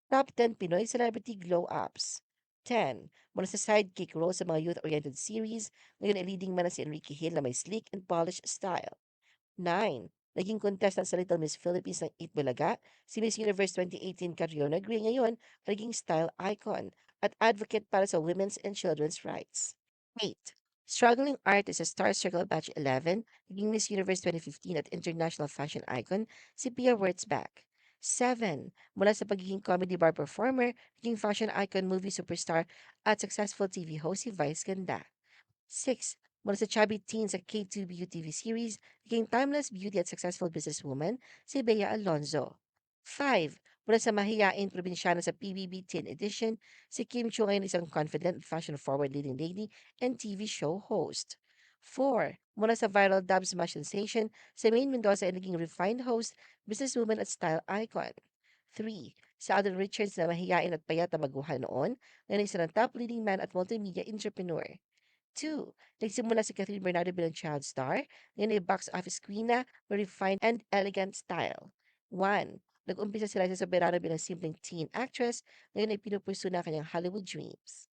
Top 10 Pinoy Celebrity Glow-Ups. 10. Mula sa sidekick role sa mga youth-oriented series, ngayon ay leading man na si Enrique Hill na may sleek and polished style. 9. Naging contestant sa Little Miss Philippines ng Eat Bulaga, si Miss Universe 2018 Catriona Gray ngayon ay naging style icon at advocate para sa women's and children's rights. 8. Struggling artist sa Star Circle Batch 11, naging Miss Universe 2015 at international fashion icon si Pia Wurtzbach. 7. Mula sa pagiging comedy bar performer, naging fashion icon, movie superstar at successful TV host si Vice Ganda. 6. Mula sa chubby teen sa K2BU TV series, naging timeless beauty at successful businesswoman si Bea Alonzo. 5. Mula sa mahiyain probinsyana sa PBB Teen Edition, si Kim Chiu ngayon isang confident, fashion-forward leading lady and TV show host. 4. Mula sa viral dub smash sensation, si Maine Mendoza ay naging refined host, businesswoman at style icon. 3. Si Alden Richards na mahiyain at payat na maguhan noon, ngayon ay isang top leading man at multimedia entrepreneur. 2. Nagsimula si Catherine Bernardo bilang child star, ngayon ay box office queen na may refined and elegant style. 1. Nag-umpisa si Liza Soberano bilang simpleng teen actress, ngayon ay pinupursu na ang kanyang Hollywood dreams.